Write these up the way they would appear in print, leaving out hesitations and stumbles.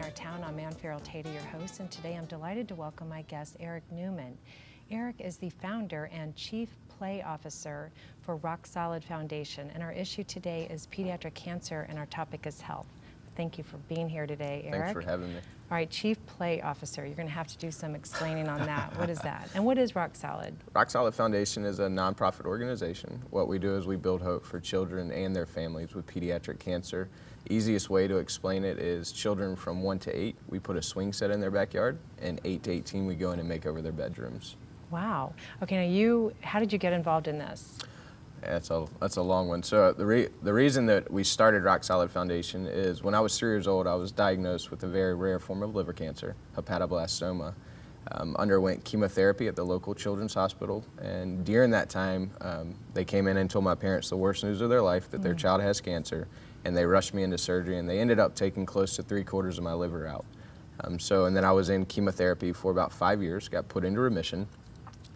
Our Town. I'm Ann Farrell-Tater, your host, and today I'm delighted to welcome my guest, Eric Newman. Eric is the founder and chief play officer for Roc Solid Foundation, and our issue today is pediatric cancer, and our topic is health. Thank you for being here today, Eric. Thanks for having me. All right, chief play officer, you're going to have to do some explaining on that. What is that? And what is Roc Solid? Roc Solid Foundation is a nonprofit organization. What we do is we build hope for children and their families with pediatric cancer. Easiest way to explain it is children from 1 to 8, we put a swing set in their backyard, and 8 to 18, we go in and make over their bedrooms. Wow. Okay, now how did you get involved in this? That's a long one. So the reason that we started Roc Solid Foundation is when I was 3 years old, I was diagnosed with a very rare form of liver cancer, hepatoblastoma. Underwent chemotherapy at the local children's hospital, and during that time, they came in and told my parents the worst news of their life, that their child has cancer, and they rushed me into surgery, and they ended up taking close to 3/4 of my liver out. And then I was in chemotherapy for about 5 years, got put into remission.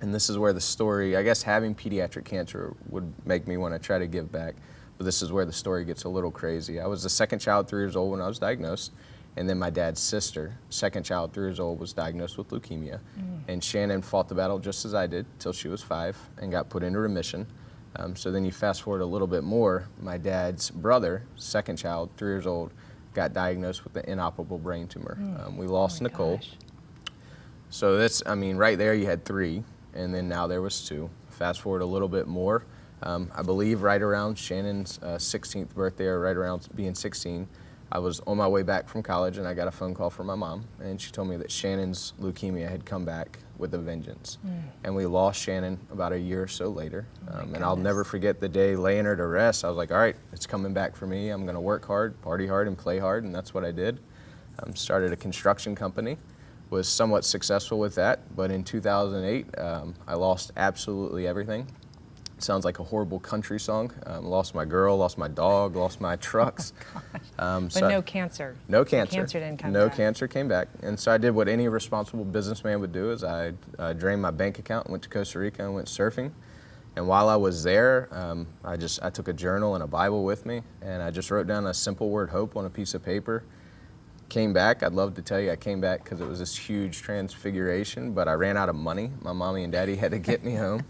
And this is where the story, I guess having pediatric cancer would make me want to try to give back, but this is where the story gets a little crazy. I was the second child, 3 years old when I was diagnosed, and then my dad's sister, second child, 3 years old, was diagnosed with leukemia. And Shannon fought the battle just as I did till she was 5 and got put into remission. So then you fast forward a little bit more, my dad's brother, second child, 3 years old, got diagnosed with an inoperable brain tumor. We lost Nicole. Gosh. So that's, right there you had 3. And then now there was 2. Fast forward a little bit more, I believe right around Shannon's 16th birthday, or right around being 16, I was on my way back from college and I got a phone call from my mom, and she told me that Shannon's leukemia had come back with a vengeance. And we lost Shannon about a year or so later. And I'll never forget the day laying her to rest. I was like, all right, it's coming back for me. I'm gonna work hard, party hard, and play hard, and that's what I did. Started a construction company. Was somewhat successful with that, but in 2008, I lost absolutely everything. Sounds like a horrible country song. Lost my girl, lost my dog, lost my trucks. But no cancer. No cancer. Cancer didn't come no back. cancer came back. And so I did what any responsible businessman would do, is I drained my bank account, went to Costa Rica and went surfing. And while I was there, I took a journal and a Bible with me, and I just wrote down a simple word, hope, on a piece of paper. Came back. I'd love to tell you I came back because it was this huge transfiguration, but I ran out of money. My mommy and daddy had to get me home.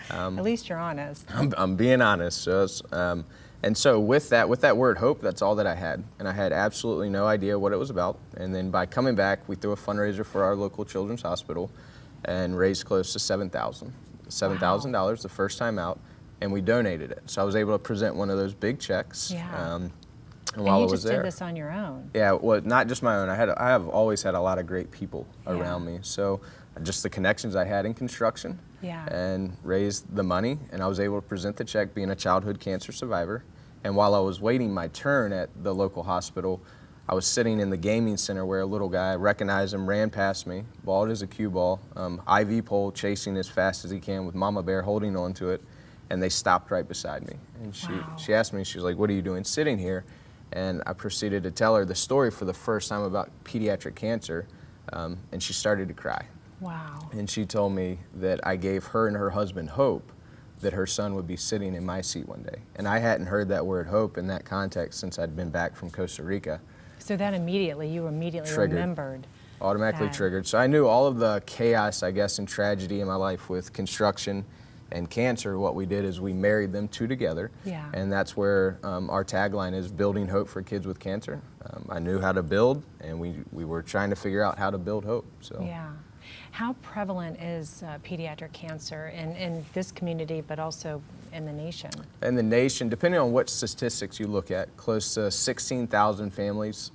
At least you're honest. I'm being honest. And so with that word hope, that's all that I had. And I had absolutely no idea what it was about. And then by coming back, we threw a fundraiser for our local children's hospital and raised close to $7,000 the first time out, and we donated it. So I was able to present one of those big checks. Yeah. And while you I was just there, did this on your own. Yeah, well, not just my own. I have always had a lot of great people around me. So just the connections I had in construction, and raised the money, and I was able to present the check, being a childhood cancer survivor. And while I was waiting my turn at the local hospital, I was sitting in the gaming center where a little guy, recognized him, ran past me, balled as a cue ball, IV pole, chasing as fast as he can with Mama Bear holding on to it, and they stopped right beside me. And she asked me, she was like, "What are you doing sitting here?" And I proceeded to tell her the story for the first time about pediatric cancer, and she started to cry. Wow. And she told me that I gave her and her husband hope that her son would be sitting in my seat one day. And I hadn't heard that word hope in that context since I'd been back from Costa Rica. So that you immediately Triggered. remembered. Automatically triggered. So I knew all of the chaos, I guess, and tragedy in my life with construction and cancer. What we did is we married them two together. Yeah. And that's where our tagline is, building hope for kids with cancer. I knew how to build, and we were trying to figure out how to build hope. So. Yeah. How prevalent is pediatric cancer in this community, but also in the nation? In the nation, depending on what statistics you look at, close to 16,000 families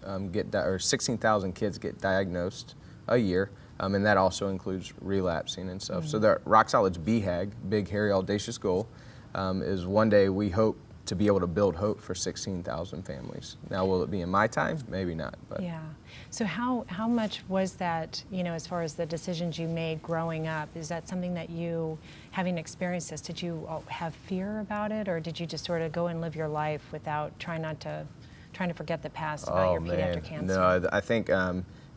16,000 kids get diagnosed a year. And that also includes relapsing and stuff. So the Roc Solid's BHAG, Big Hairy Audacious Goal, is one day we hope to be able to build hope for 16,000 families. Now, will it be in my time? Maybe not. But. Yeah. So how much was that, as far as the decisions you made growing up, is that something that you, having experienced this, did you have fear about it, or did you just sort of go and live your life without trying to forget the past about your pediatric cancer? No, I think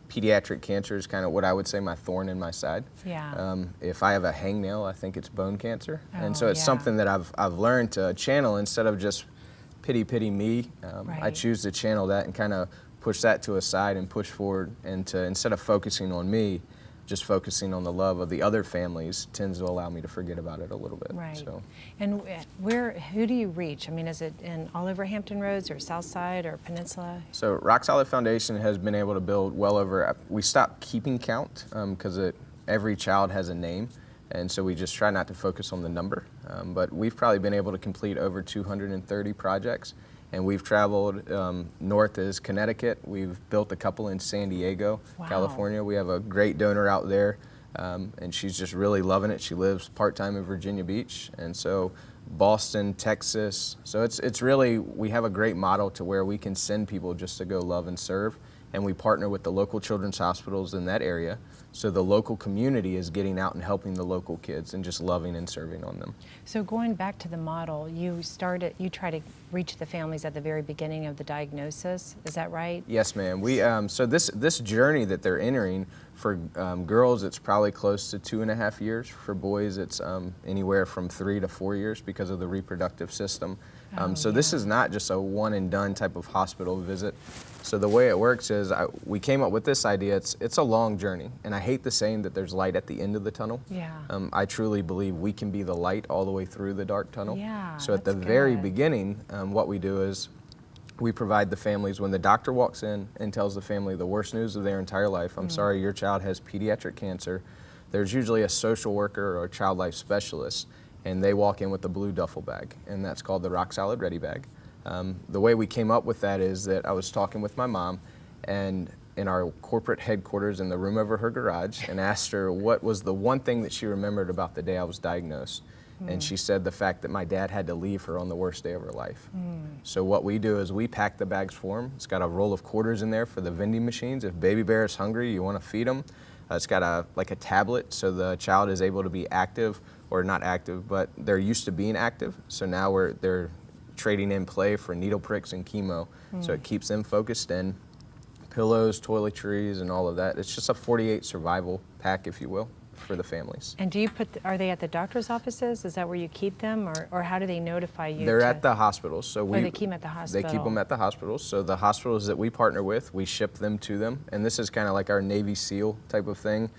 pediatric cancer is kind of what I would say my thorn in my side. Yeah. If I have a hangnail, I think it's bone cancer. And so it's something that I've learned to channel instead of just pity me. Right. I choose to channel that and kind of push that to a side and push forward, and to, instead of focusing on me, just focusing on the love of the other families tends to allow me to forget about it a little bit. Right. So. And who do you reach? I mean, is it in all over Hampton Roads or South Side or Peninsula? So Roc Solid Foundation has been able to build well over, we stopped keeping count because every child has a name, and so we just try not to focus on the number. But we've probably been able to complete over 230 projects. And we've traveled north as Connecticut. We've built a couple in San Diego, wow. California. We have a great donor out there, and she's just really loving it. She lives part-time in Virginia Beach, and so Boston, Texas. So it's really, we have a great model to where we can send people just to go love and serve, and we partner with the local children's hospitals in that area. So the local community is getting out and helping the local kids and just loving and serving on them. So going back to the model, you try to reach the families at the very beginning of the diagnosis, is that right? Yes, ma'am. We so this journey that they're entering, for girls it's probably close to 2.5 years. For boys it's anywhere from 3 to 4 years because of the reproductive system. So this is not just a one and done type of hospital visit. So the way it works is we came up with this idea. It's a long journey, and I hate the saying that there's light at the end of the tunnel. Yeah. I truly believe we can be the light all the way through the dark tunnel. Yeah, so at the that's very good. beginning, what we do is we provide the families, when the doctor walks in and tells the family the worst news of their entire life, I'm sorry, your child has pediatric cancer, there's usually a social worker or a child life specialist, and they walk in with a blue duffel bag, and that's called the Roc Solid Ready Bag. The way we came up with that is that I was talking with my mom, and in our corporate headquarters in the room over her garage, and asked her what was the one thing that she remembered about the day I was diagnosed. And she said the fact that my dad had to leave her on the worst day of her life. So what we do is we pack the bags for him. It's got a roll of quarters in there for the vending machines. If baby bear is hungry, you want to feed them. It's got a tablet, so the child is able to be active, or not active, but they're used to being active. So now they're trading in play for needle pricks and chemo. So it keeps them focused in. Pillows, toiletries, and all of that. It's just a 48 survival pack, if you will, for the families. And do you are they at the doctor's offices? Is that where you keep them, or how do they notify you? They're at the hospitals. So they keep them at the hospital. They keep them at the hospitals. So the hospitals that we partner with, we ship them to them. And this is kind of like our Navy SEAL type of thing.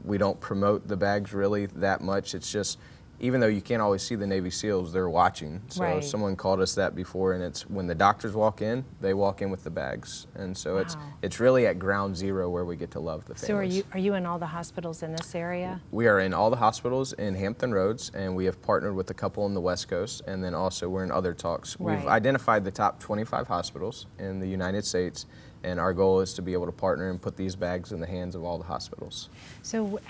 We don't promote the bags really that much. It's just, even though you can't always see the Navy SEALs, they're watching. So right. Someone called us that before, and it's when the doctors walk in, they walk in with the bags. And so wow. it's really at ground zero where we get to love the families. So are you in all the hospitals in this area? We are in all the hospitals in Hampton Roads, and we have partnered with a couple on the West Coast, and then also we're in other talks. Right. We've identified the top 25 hospitals in the United States, and our goal is to be able to partner and put these bags in the hands of all the hospitals. So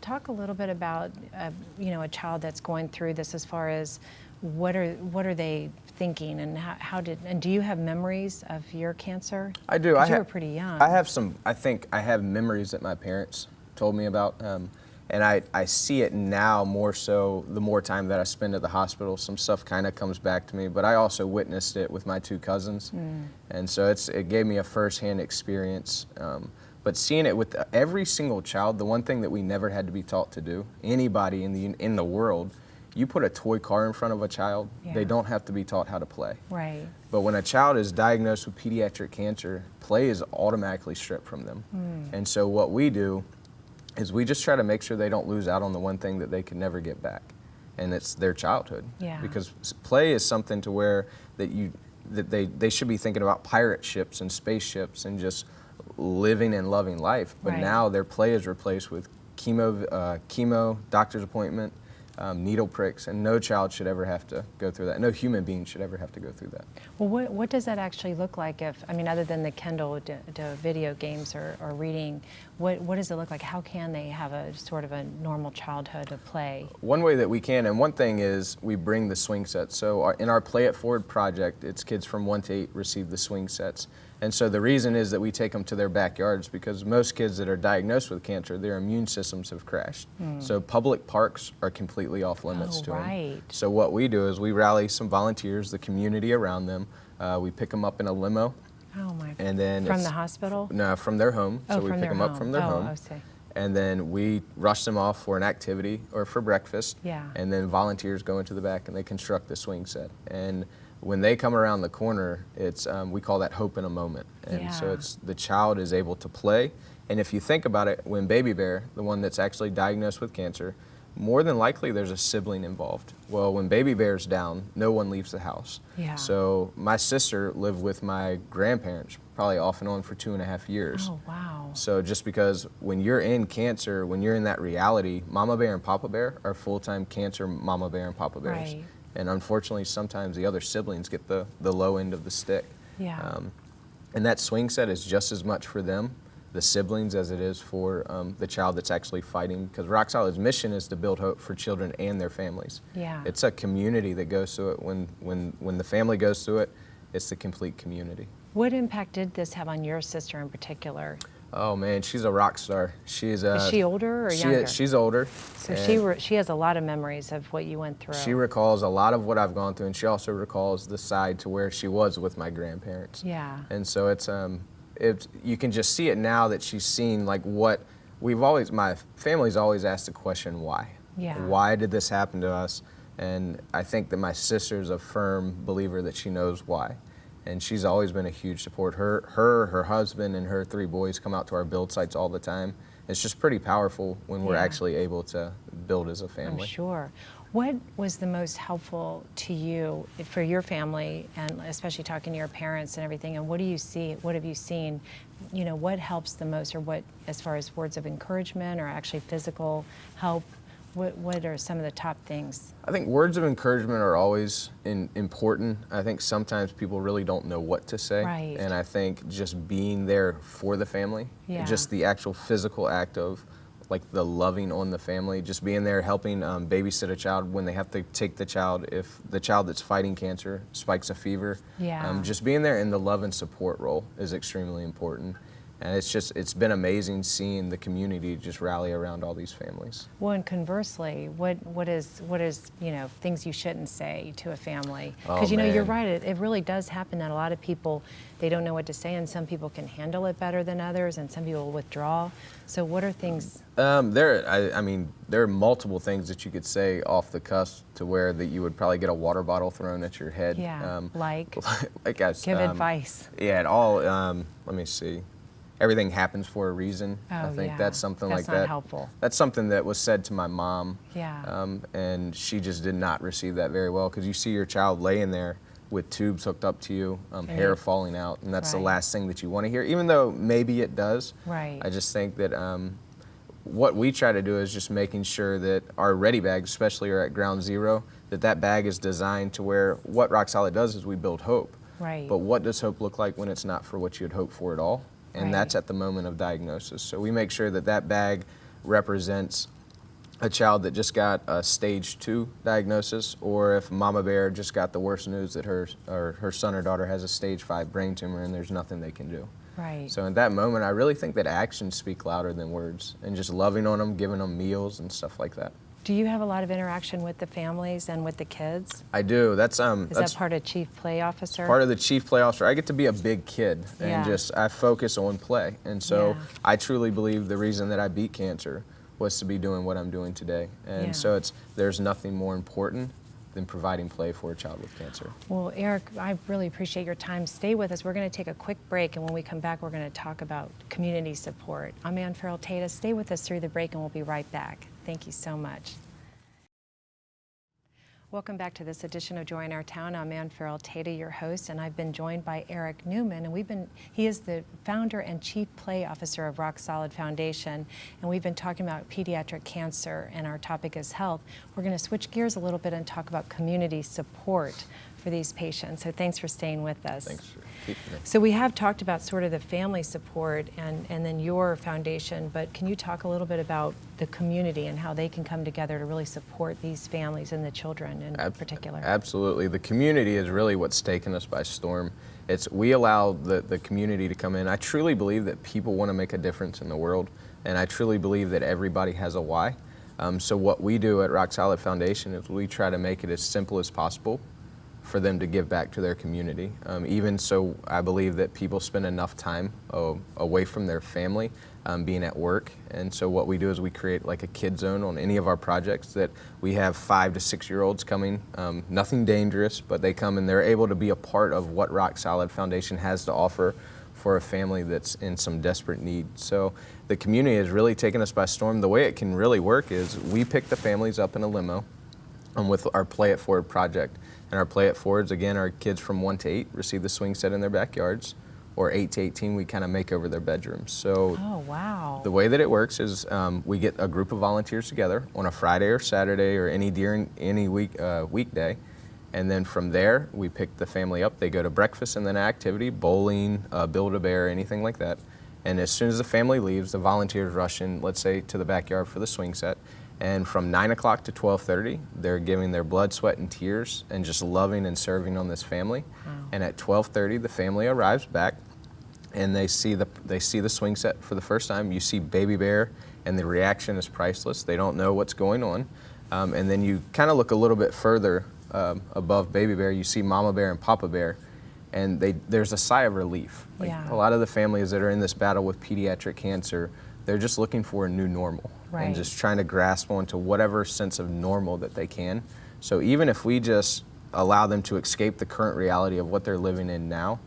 talk a little bit about a child that's going through this, as far as what are they thinking, and and do you have memories of your cancer? I do. You were pretty young. I think I have memories that my parents told me about. And I see it now more so the more time that I spend at the hospital. Some stuff kind of comes back to me, but I also witnessed it with my 2 cousins. And so it gave me a firsthand experience. But seeing it with every single child, the one thing that we never had to be taught to do, anybody in the world, you put a toy car in front of a child, they don't have to be taught how to play. Right. But when a child is diagnosed with pediatric cancer, play is automatically stripped from them. And so what we do is we just try to make sure they don't lose out on the one thing that they can never get back, and it's their childhood. Yeah. Because play is something to where they should be thinking about pirate ships and spaceships and just living and loving life. But right. now their play is replaced with chemo, doctor's appointment, needle pricks, and no child should ever have to go through that. No human being should ever have to go through that. Well, what does that actually look like? Other than the Kindle video games or reading, what does it look like? How can they have a sort of a normal childhood of play? One way that we can, and one thing is we bring the swing sets. So in our Play It Forward project, it's kids from 1 to 8 receive the swing sets. And so the reason is that we take them to their backyards, because most kids that are diagnosed with cancer, their immune systems have crashed. So public parks are completely off limits to right. them. So what we do is we rally some volunteers, the community around them. We pick them up in a limo. Oh my! And then from the hospital? No, from their home. Oh, so we pick them up from their home. I see. And then we rush them off for an activity or for breakfast. Yeah. And then volunteers go into the back and they construct the swing set. And when they come around the corner, it's we call that hope in a moment. And so Yeah. it's the child is able to play. And if you think about it, when Baby Bear, the one that's actually diagnosed with cancer, more than likely there's a sibling involved. Well, when Baby Bear's down, no one leaves the house. Yeah. So my sister lived with my grandparents, probably off and on for 2.5 years. Oh, wow. So just because when you're in cancer, when you're in that reality, Mama Bear and Papa Bear are full-time cancer Mama Bear and Papa Bears. Right. And unfortunately, sometimes the other siblings get the low end of the stick. Yeah. And that swing set is just as much for them, the siblings, as it is for the child that's actually fighting. Because Roc Solid's mission is to build hope for children and their families. Yeah. It's a community that goes through it. When the family goes through it, it's the complete community. What impact did this have on your sister in particular? Oh man, she's a rock star. Is she older or younger? She's older. So and she has a lot of memories of what you went through. She recalls a lot of what I've gone through, and she also recalls the side to where she was with my grandparents. Yeah. And so it's you can just see it now that she's seen like what my family's always asked the question, why? Yeah. Why did this happen to us? And I think that my sister's a firm believer that she knows why. And she's always been a huge support. Her husband, and her 3 boys come out to our build sites all the time. It's just pretty powerful when we're Yeah. actually able to build as a family. I'm sure. What was the most helpful to you for your family, and especially talking to your parents and everything, and what do you see, what have you seen, you know, what helps the most, or what, as far as words of encouragement or actually physical help, what are some of the top things? I think words of encouragement are always important. I think sometimes people really don't know what to say. Right. And I think just being there for the family, Yeah. just the actual physical act of like the loving on the family, just being there helping babysit a child when they have to take the child, if the child that's fighting cancer spikes a fever. Yeah. Just being there in the love and support role is extremely important. And it's been amazing seeing the community just rally around all these families. Well, and conversely, what is you know, things you shouldn't say to a family? Oh, Because you know, you're man. right. It really does happen that a lot of people, they don't know what to say, and some people can handle it better than others, and some people will withdraw. So what are things? I mean, there are multiple things that you could say off the cusp to where that you would probably get a water bottle thrown at your head. Yeah, like give advice. Yeah, let me see. Everything happens for a reason. Oh, I think yeah. that's something That's like not that. helpful. That's something that was said to my mom. Yeah. And she just did not receive that very well, because you see your child laying there with tubes hooked up to you, hair falling out, and that's the Right. last thing that you want to hear, even though maybe it does. Right. I just think that what we try to do is just making sure that our ready bags, especially are at ground zero, that bag is designed to where what Roc Solid does is we build hope. Right. But what does hope look like when it's not for what you'd hope for at all? And Right. that's at the moment of diagnosis. So we make sure that bag represents a child that just got a stage 2 diagnosis, or if Mama Bear just got the worst news that her son or daughter has a stage 5 brain tumor and there's nothing they can do. Right. So in that moment, I really think that actions speak louder than words, and just loving on them, giving them meals and stuff like that. Do you have a lot of interaction with the families and with the kids? I do. That's That part of Chief Play Officer? part of the chief play officer. I get to be a big kid, and Yeah. I focus on play. And so Yeah. I truly believe the reason that I beat cancer was to be doing what I'm doing today. And Yeah. so there's nothing more important than providing play for a child with cancer. Well, Eric, I really appreciate your time. Stay with us. We're going to take a quick break, and when we come back, we're going to talk about community support. I'm Ann Farrell Tata. Stay with us through the break, and we'll be right back. Thank you so much. Welcome back to this edition of Joy in Our Town. I'm Ann Farrell Tata, your host, and I've been joined by Eric Newman, and he is the founder and chief play officer of Roc Solid Foundation, and we've been talking about pediatric cancer, and our topic is health. We're going to switch gears a little bit and talk about community support for these patients. So thanks for staying with us. Thanks for keeping me. So we have talked about sort of the family support and then your foundation, but can you talk a little bit about the community and how they can come together to really support these families and the children in particular? Absolutely. The community is really what's taken us by storm. We allow the community to come in. I truly believe that people want to make a difference in the world, and I truly believe that everybody has a why. So what we do at Roc Solid Foundation is we try to make it as simple as possible for them to give back to their community. Even so, I believe that people spend enough time away from their family, being at work. And so what we do is we create like a kid zone on any of our projects that we have 5 to 6 year olds coming, nothing dangerous, but they come and they're able to be a part of what Roc Solid Foundation has to offer for a family that's in some desperate need. So the community has really taken us by storm. The way it can really work is we pick the families up in a limo with our Play It Forward project. And our Play It Forwards, again, are kids from 1 to 8 receive the swing set in their backyards, or 8 to 18, we kind of make over their bedrooms. So oh, wow. The way that it works is we get a group of volunteers together on a Friday or Saturday or during any weekday. And then from there, we pick the family up. They go to breakfast and then activity, bowling, Build-A-Bear, anything like that. And as soon as the family leaves, the volunteers rush in, let's say, to the backyard for the swing set. And from 9 o'clock to 12:30, they're giving their blood, sweat, and tears and just loving and serving on this family. Wow. And at 12:30, the family arrives back and they see the swing set for the first time. You see Baby Bear, and the reaction is priceless. They don't know what's going on. And then you kind of look a little bit further above Baby Bear, you see Mama Bear and Papa Bear, and there's a sigh of relief. Like yeah. A lot of the families that are in this battle with pediatric cancer, they're just looking for a new normal, right. and just trying to grasp onto whatever sense of normal that they can. So even if we just allow them to escape the current reality of what they're living in now,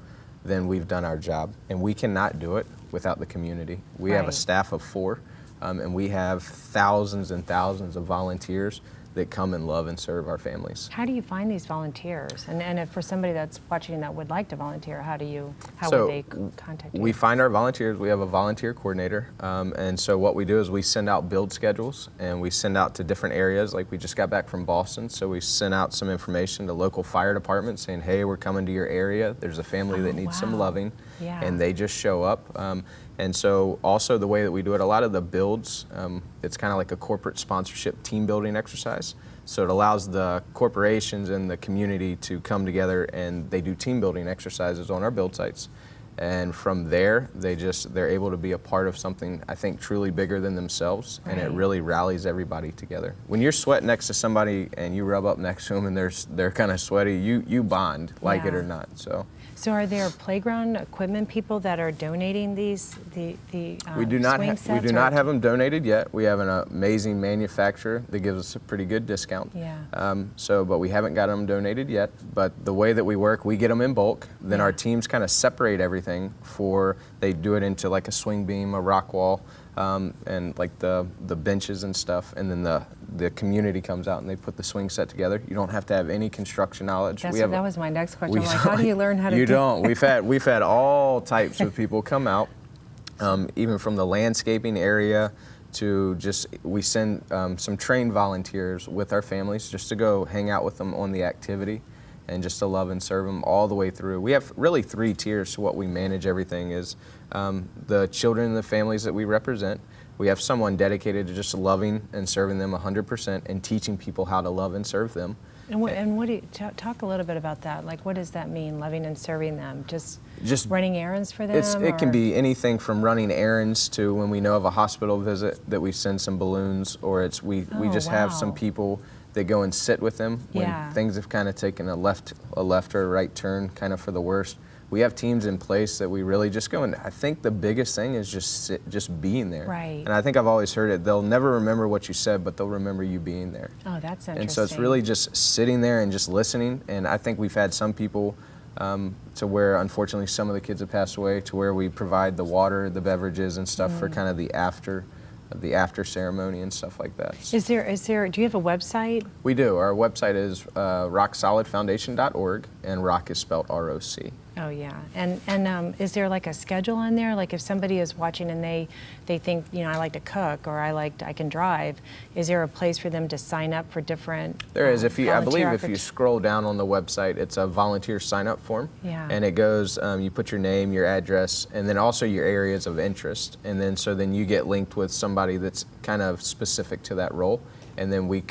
then we've done our job. And we cannot do it without the community. We have a staff of 4, and we have thousands and thousands of volunteers that come and love and serve our families. How do you find these volunteers? And if for somebody that's watching that would like to volunteer, how would they contact you? We find our volunteers. We have a volunteer coordinator, and so what we do is we send out build schedules, and we send out to different areas. Like we just got back from Boston, so we sent out some information to local fire departments saying, hey, we're coming to your area. There's a family that needs some loving, and they just show up. And so also the way that we do it, a lot of the builds, it's kind of like a corporate sponsorship team building exercise. So it allows the corporations and the community to come together, and they do team building exercises on our build sites. And from there, they're able to be a part of something, I think, truly bigger than themselves, and it really rallies everybody together. When you're sweating next to somebody and you rub up next to them and they're kind of sweaty, you bond, like it or not. So are there playground equipment people that are donating these we do not swing sets? We do not have them donated yet. We have an amazing manufacturer that gives us a pretty good discount. Yeah. But we haven't got them donated yet. But the way that we work, we get them in bulk. Then our teams kind of separate everything they do it into like a swing beam, a rock wall, and like the benches and stuff. And then the community comes out and they put the swing set together. You don't have to have any construction knowledge. That was my next question. I'm like, how do you learn how to You don't. We've had all types of people come out, even from the landscaping area to we send some trained volunteers with our families just to go hang out with them on the activity and just to love and serve them all the way through. We have really 3 tiers to what we manage everything is the children and the families that we represent. We have someone dedicated to just loving and serving them 100% and teaching people how to love and serve them. And what do you talk a little bit about that? Like, what does that mean, loving and serving them? Just running errands for them? It can be anything from running errands to when we know of a hospital visit that we send some balloons, or we just have some people that go and sit with them when things have kind of taken a left or a right turn, kind of for the worst. We have teams in place that we really just go, and I think the biggest thing is just being there. Right. And I think I've always heard it, they'll never remember what you said, but they'll remember you being there. Oh, that's interesting. And so it's really just sitting there and just listening, and I think we've had some people to where unfortunately some of the kids have passed away, to where we provide the water, the beverages and stuff for kind of the after ceremony and stuff like that. Do you have a website? We do. Our website is rocsolidfoundation.org, and rock is spelled R-O-C. Oh yeah, and is there like a schedule on there? Like if somebody is watching and they think, I like to cook, or I can drive, is there a place for them to sign up for different? There is. I believe if you scroll down on the website, it's a volunteer sign up form. Yeah. And it goes, you put your name, your address, and then also your areas of interest, and then you get linked with somebody that's kind of specific to that role. And then we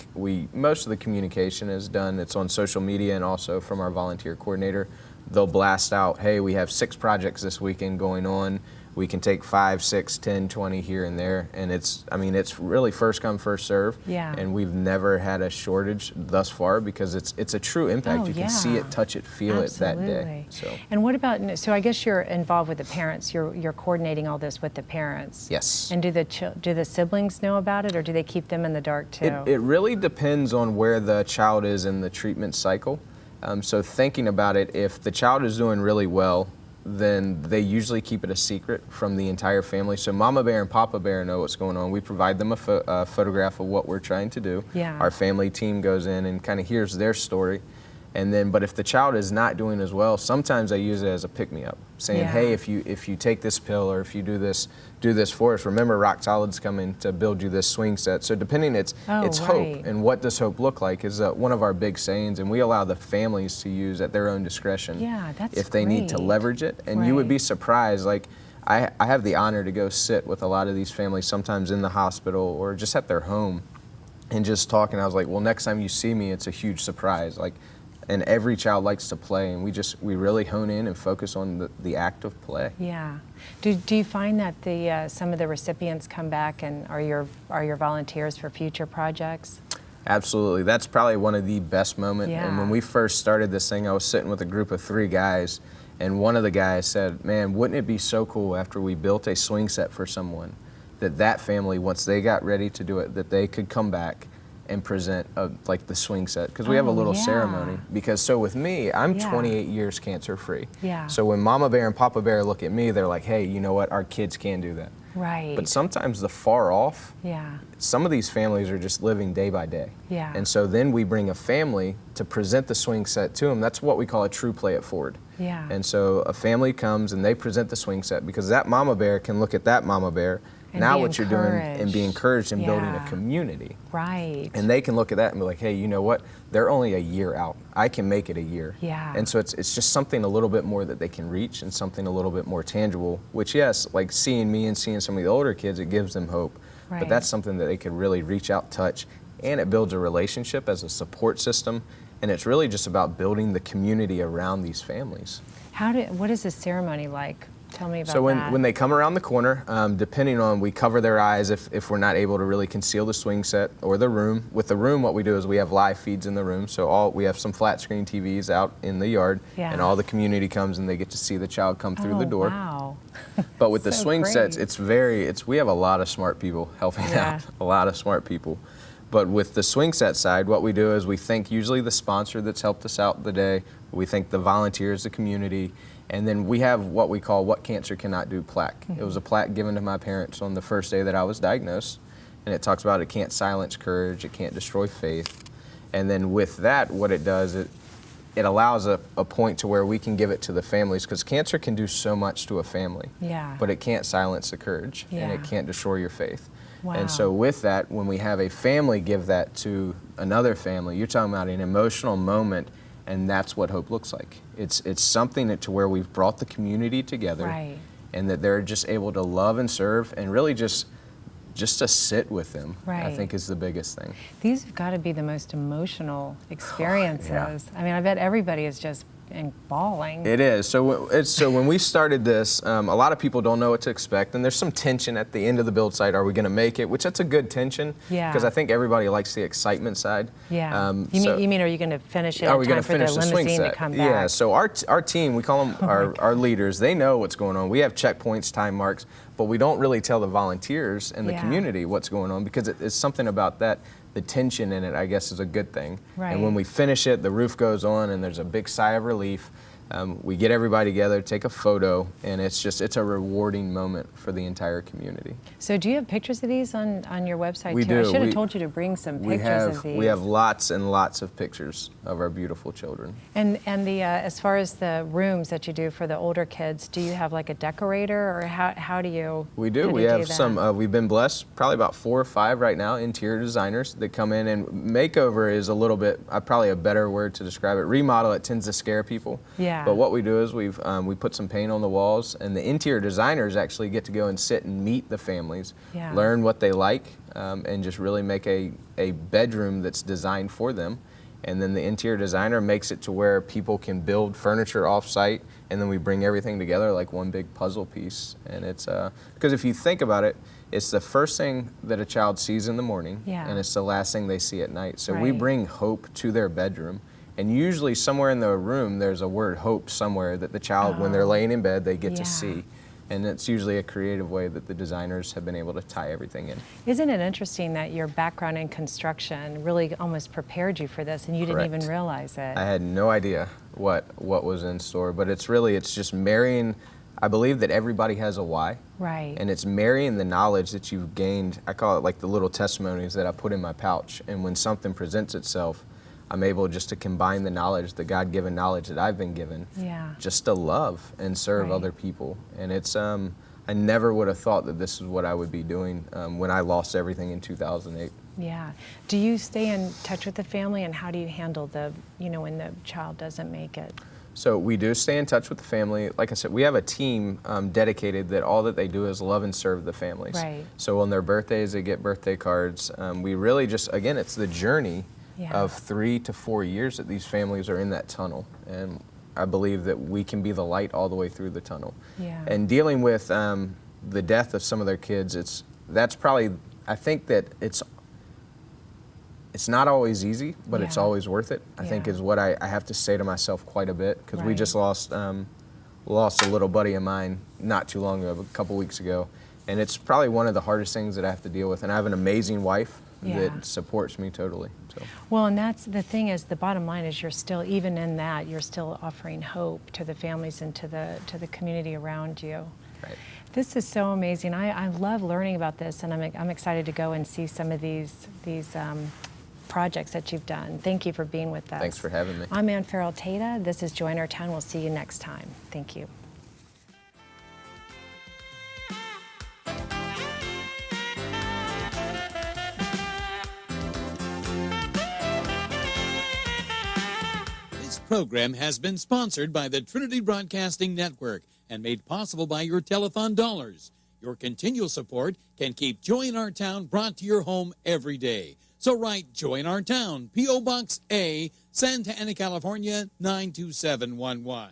most of the communication is done. It's on social media, and also from our volunteer coordinator. They'll blast out, hey, we have 6 projects this weekend going on. We can take 5, 6, 10, 20 here and there, and it's really first come, first serve. Yeah. And we've never had a shortage thus far because it's a true impact. Oh, You can see yeah. it, touch it, feel it that day. Absolutely. And what about, so I guess you're involved with the parents. You're coordinating all this with the parents. Yes. And do the siblings know about it, or do they keep them in the dark too? It really depends on where the child is in the treatment cycle. So thinking about it, if the child is doing really well, then they usually keep it a secret from the entire family. So Mama Bear and Papa Bear know what's going on. We provide them a photograph of what we're trying to do. Yeah. Our family team goes in and kind of hears their story. And then, but if the child is not doing as well, sometimes I use it as a pick-me-up, saying, Yeah. hey, if you take this pill or if you do this for us. Remember, Roc Solid's coming to build you this swing set. So depending, it's right. hope. And what does hope look like is one of our big sayings, and we allow the families to use at their own discretion. Yeah, that's if they need to great. leverage it. And you would be Right. surprised, like I have the honor to go sit with a lot of these families, sometimes in the hospital or just at their home, and just talking. I was like, well, next time you see me, it's a huge surprise. Like, and every child likes to play, and we really hone in and focus on the act of play. Yeah. Do you find that some of the recipients come back and are your volunteers for future projects? Absolutely. That's probably one of the best moments. Yeah. And when we first started this thing, I was sitting with a group of 3 guys, and one of the guys said, man, wouldn't it be so cool after we built a swing set for someone, that family, once they got ready to do it, that they could come back and present like the swing set, because we have a little yeah. ceremony. Because so with me, I'm Yeah. 28 years cancer free. Yeah. So when Mama Bear and Papa Bear look at me, they're like, hey, you know what, our kids can do that. Right. But sometimes the far off, Yeah. some of these families are just living day by day. Yeah. And so then we bring a family to present the swing set to them. That's what we call a true play it forward. Yeah. And so a family comes and they present the swing set, because that Mama Bear can look at that Mama Bear, And now be what you're doing, and be encouraged in building a Yeah. community. Right. And they can look at that and be like, hey, you know what? They're only a year out. I can make it a year. Yeah. And so it's just something a little bit more that they can reach, and something a little bit more tangible, which, yes, like seeing me and seeing some of the older kids, it gives them hope. Right. But that's something that they could really reach out, touch, and it builds a relationship as a support system. And it's really just about building the community around these families. What is the ceremony like? Tell me about So that. when they come around the corner, depending on, we cover their eyes if we're not able to really conceal the swing set or the room. With the room, what we do is we have live feeds in the room. So we have some flat screen TVs out in the yard, Yeah. and all the community comes and they get to see the child come through the door. Wow. But with the So swing great. sets, we have a lot of smart people helping Yeah. out, a lot of smart people. But with the swing set side, what we do is we thank usually the sponsor that's helped us out the day. We thank the volunteers, the community, and then we have what we call What Cancer Cannot Do plaque. Mm-hmm. It was a plaque given to my parents on the first day that I was diagnosed, and it talks about it can't silence courage, it can't destroy faith. And then with that, what it does, it allows a point to where we can give it to the families, because cancer can do so much to a family. Yeah. But it can't silence the courage, and it Yeah. can't destroy your faith. Wow. And so with that, when we have a family give that to another family, you're talking about an emotional moment, and that's what hope looks like. It's something to where we've brought the community together, Right. and that they're just able to love and serve, and really just to sit with them, I Right. think is the biggest thing. These have got to be the most emotional experiences. Yeah. I mean, I bet everybody is just bawling. It is. So when we started this, a lot of people don't know what to expect, and there's some tension at the end of the build site. Are we going to make it? Which, that's a good tension. Yeah. Because I think everybody likes the excitement side. Yeah. You mean, are you going to finish it Are in we time going to for the finish the swing limousine set? to come Yeah. back? So our team, we call them our leaders. They know what's going on. We have checkpoints, time marks, but we don't really tell the volunteers and the Yeah. community what's going on, because it's something about that. The tension in it, I guess, is a good thing. Right. And when we finish it, the roof goes on, and there's a big sigh of relief. We get everybody together, take a photo, and it's a rewarding moment for the entire community. So do you have pictures of these on your website We too? I do. should have told you to bring some pictures of these. We have lots and lots of pictures of our beautiful children. And the as far as the rooms that you do for the older kids, do you have like a decorator, or how do you? We do. how We you have that? some. We've been blessed. Probably about 4 or 5 right now. Interior designers that come in, and makeover is a little bit, probably a better word to describe it. Remodel, it tends to scare people. Yeah. But what we do is we put some paint on the walls, and the interior designers actually get to go and sit and meet the families, Yeah. learn what they like, and just really make a bedroom that's designed for them. And then the interior designer makes it to where people can build furniture off-site, and then we bring everything together like one big puzzle piece. And it's, because if you think about it, it's the first thing that a child sees in the morning, Yeah. and it's the last thing they see at night. So we Right. bring hope to their bedroom. And usually somewhere in the room, there's a word hope somewhere that the child, when they're laying in bed, they get to Yeah. see. And it's usually a creative way that the designers have been able to tie everything in. Isn't it interesting that your background in construction really almost prepared you for this and you didn't Correct. even realize it? I had no idea what was in store, but it's just marrying. I believe that everybody has a why. Right. And it's marrying the knowledge that you've gained. I call it like the little testimonies that I put in my pouch. And when something presents itself, I'm able just to combine the knowledge, the God-given knowledge that I've been given, Yeah. just to love and serve Right. other people. And it's, I never would have thought that this is what I would be doing when I lost everything in 2008. Yeah. Do you stay in touch with the family, and how do you handle when the child doesn't make it? So we do stay in touch with the family. Like I said, we have a team dedicated that all that they do is love and serve the families. Right. So on their birthdays, they get birthday cards. We really just, again, it's the journey Yeah. of 3 to 4 years that these families are in that tunnel. And I believe that we can be the light all the way through the tunnel. Yeah. And dealing with the death of some of their kids, that's probably, I think that it's not always easy, but it's Yeah. always worth it, I think Yeah. is what I have to say to myself quite a bit, because we Right. just lost a little buddy of mine not too long ago, a couple weeks ago. And it's probably one of the hardest things that I have to deal with. And I have an amazing wife Yeah. that supports me totally. So. Well, and that's the thing is, the bottom line is you're still, even in that, you're still offering hope to the families and to the community around you. Right. This is so amazing. I love learning about this, and I'm excited to go and see some of these projects that you've done. Thank you for being with us. Thanks for having me. I'm Ann Farrell Tata. This is Join Our Town. We'll see you next time. Thank you. This program has been sponsored by the Trinity Broadcasting Network and made possible by your telethon dollars. Your continual support can keep Joy in Our Town brought to your home every day. So write Joy in Our Town, P.O. Box A, Santa Ana, California, 92711.